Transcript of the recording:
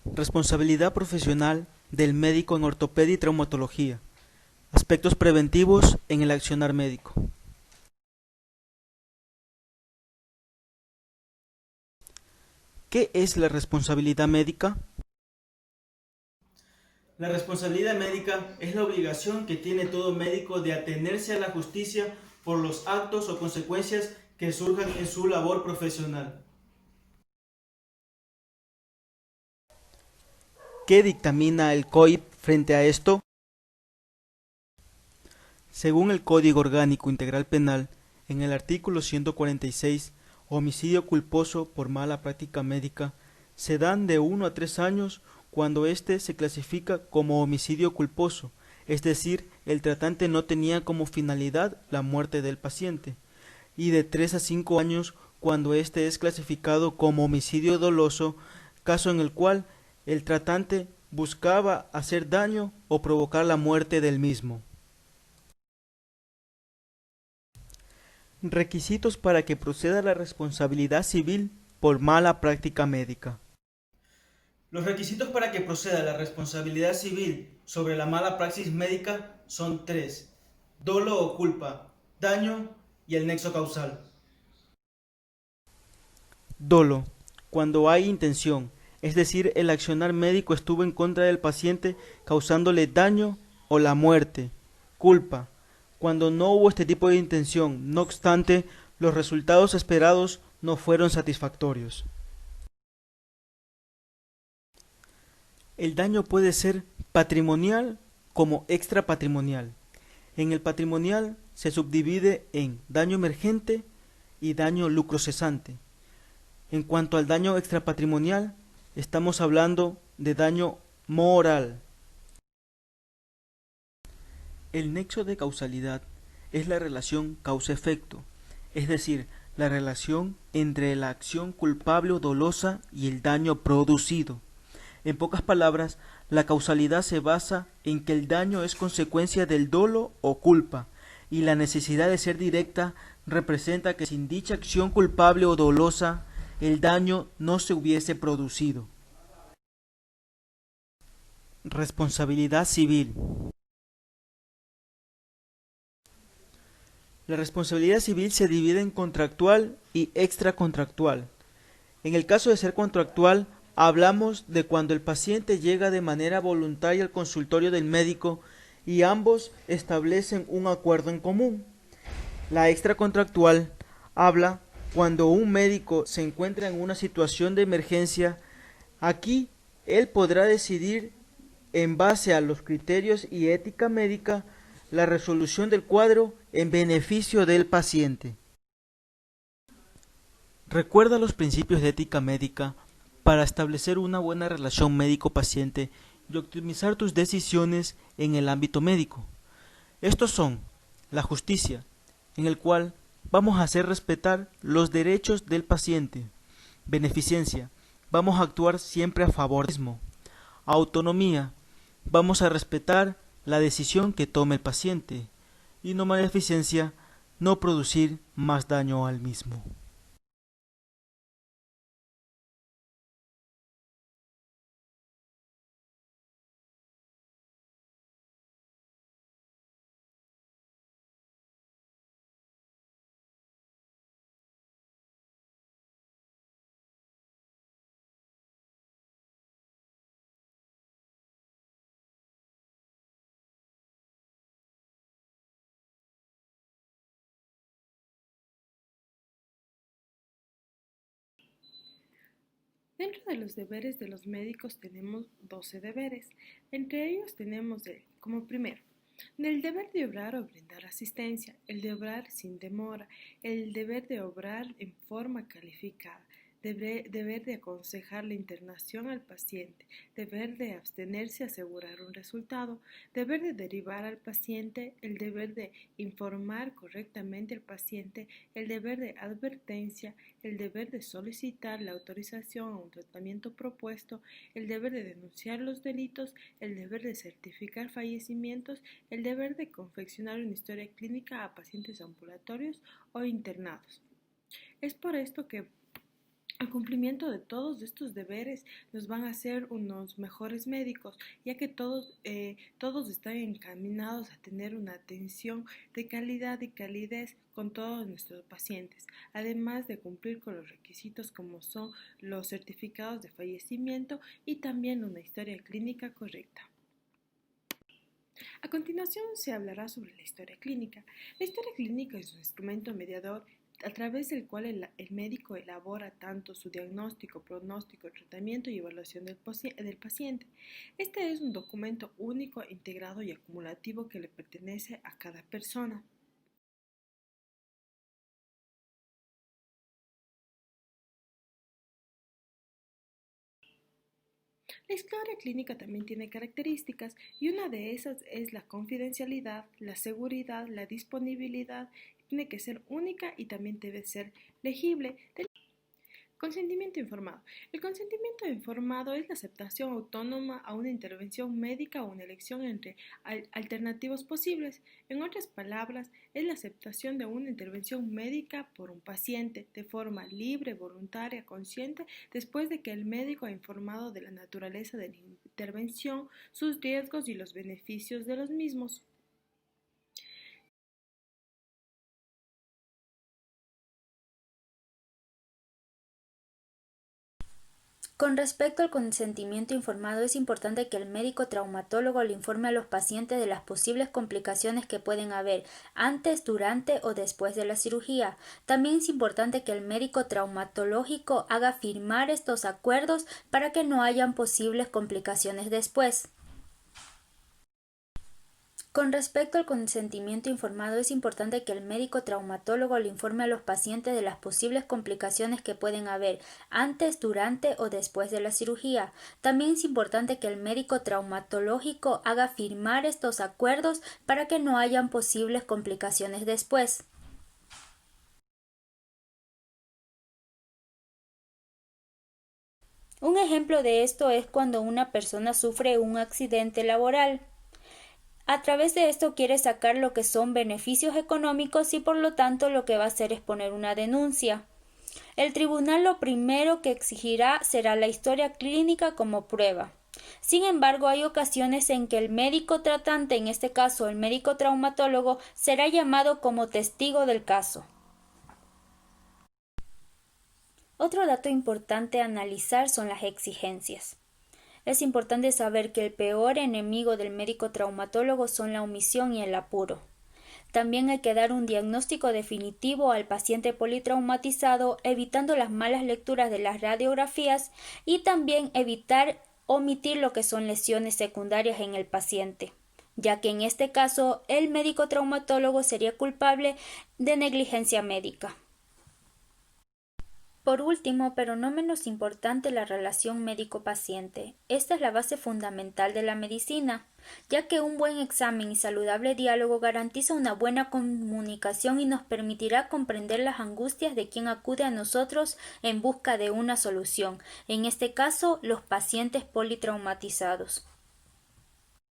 Responsabilidad profesional del médico en ortopedia y traumatología. Aspectos preventivos en el accionar médico. ¿Qué es la responsabilidad médica? La responsabilidad médica es la obligación que tiene todo médico de atenerse a la justicia por los actos o consecuencias que surjan en su labor profesional. ¿Qué dictamina el COIP frente a esto? Según el Código Orgánico Integral Penal, en el artículo 146, homicidio culposo por mala práctica médica, se dan de 1 a 3 años cuando éste se clasifica como homicidio culposo, es decir, el tratante no tenía como finalidad la muerte del paciente, y de 3 a 5 años cuando éste es clasificado como homicidio doloso, caso en el cual el tratante buscaba hacer daño o provocar la muerte del mismo. Requisitos para que proceda la responsabilidad civil por mala práctica médica. Los requisitos para que proceda la responsabilidad civil sobre la mala praxis médica son tres: dolo o culpa, daño y el nexo causal. Dolo, cuando hay intención, es decir, el accionar médico estuvo en contra del paciente causándole daño o la muerte. Culpa, cuando no hubo este tipo de intención, no obstante, los resultados esperados no fueron satisfactorios. El daño puede ser patrimonial como extrapatrimonial. En el patrimonial se subdivide en daño emergente y daño lucro cesante. En cuanto al daño extrapatrimonial, estamos hablando de daño moral. El nexo de causalidad es la relación causa-efecto, es decir, la relación entre la acción culpable o dolosa y el daño producido. En pocas palabras, la causalidad se basa en que el daño es consecuencia del dolo o culpa, y la necesidad de ser directa representa que sin dicha acción culpable o dolosa, el daño no se hubiese producido. Responsabilidad civil. La responsabilidad civil se divide en contractual y extracontractual. En el caso de ser contractual, hablamos de cuando el paciente llega de manera voluntaria al consultorio del médico y ambos establecen un acuerdo en común. La extracontractual habla cuando un médico se encuentra en una situación de emergencia. Aquí él podrá decidir, en base a los criterios y ética médica, la resolución del cuadro en beneficio del paciente. Recuerda los principios de ética médica para establecer una buena relación médico-paciente y optimizar tus decisiones en el ámbito médico. Estos son la justicia, en el cual vamos a hacer respetar los derechos del paciente; beneficencia, vamos a actuar siempre a favor del mismo; autonomía, vamos a respetar la decisión que tome el paciente; y no maleficencia, no producir más daño al mismo. Dentro de los deberes de los médicos tenemos 12 deberes. Entre ellos tenemos como primero, el deber de obrar o brindar asistencia, el de obrar sin demora, el deber de obrar en forma calificada, deber de aconsejar la internación al paciente, deber de abstenerse a asegurar un resultado, deber de derivar al paciente, el deber de informar correctamente al paciente, el deber de advertencia, el deber de solicitar la autorización a un tratamiento propuesto, el deber de denunciar los delitos, el deber de certificar fallecimientos, el deber de confeccionar una historia clínica a pacientes ambulatorios o internados. Es por esto que El cumplimiento de todos estos deberes nos van a hacer unos mejores médicos, ya que todos están encaminados a tener una atención de calidad y calidez con todos nuestros pacientes, además de cumplir con los requisitos como son los certificados de fallecimiento y también una historia clínica correcta. A continuación se hablará sobre la historia clínica. La historia clínica es un instrumento mediador a través del cual el médico elabora tanto su diagnóstico, pronóstico, tratamiento y evaluación del paciente. Este es un documento único, integrado y acumulativo que le pertenece a cada persona. La historia clínica también tiene características y una de esas es la confidencialidad, la seguridad, la disponibilidad, tiene que ser única y también debe ser legible. Consentimiento informado. El consentimiento informado es la aceptación autónoma a una intervención médica o una elección entre alternativos posibles. En otras palabras, es la aceptación de una intervención médica por un paciente de forma libre, voluntaria, consciente, después de que el médico ha informado de la naturaleza de la intervención, sus riesgos y los beneficios de los mismos. Con respecto al consentimiento informado, es importante que el médico traumatólogo le informe a los pacientes de las posibles complicaciones que pueden haber antes, durante o después de la cirugía. También es importante que el médico traumatológico haga firmar estos acuerdos para que no hayan posibles complicaciones después. Con respecto al consentimiento informado, es importante que el médico traumatólogo le informe a los pacientes de las posibles complicaciones que pueden haber antes, durante o después de la cirugía. También es importante que el médico traumatológico haga firmar estos acuerdos para que no hayan posibles complicaciones después. Un ejemplo de esto es cuando una persona sufre un accidente laboral. A través de esto quiere sacar lo que son beneficios económicos y por lo tanto lo que va a hacer es poner una denuncia. El tribunal lo primero que exigirá será la historia clínica como prueba. Sin embargo, hay ocasiones en que el médico tratante, en este caso el médico traumatólogo, será llamado como testigo del caso. Otro dato importante a analizar son las exigencias. Es importante saber que el peor enemigo del médico traumatólogo son la omisión y el apuro. También hay que dar un diagnóstico definitivo al paciente politraumatizado, evitando las malas lecturas de las radiografías y también evitar omitir lo que son lesiones secundarias en el paciente, ya que en este caso el médico traumatólogo sería culpable de negligencia médica. Por último, pero no menos importante, la relación médico-paciente. Esta es la base fundamental de la medicina, ya que un buen examen y saludable diálogo garantiza una buena comunicación y nos permitirá comprender las angustias de quien acude a nosotros en busca de una solución, en este caso, los pacientes politraumatizados.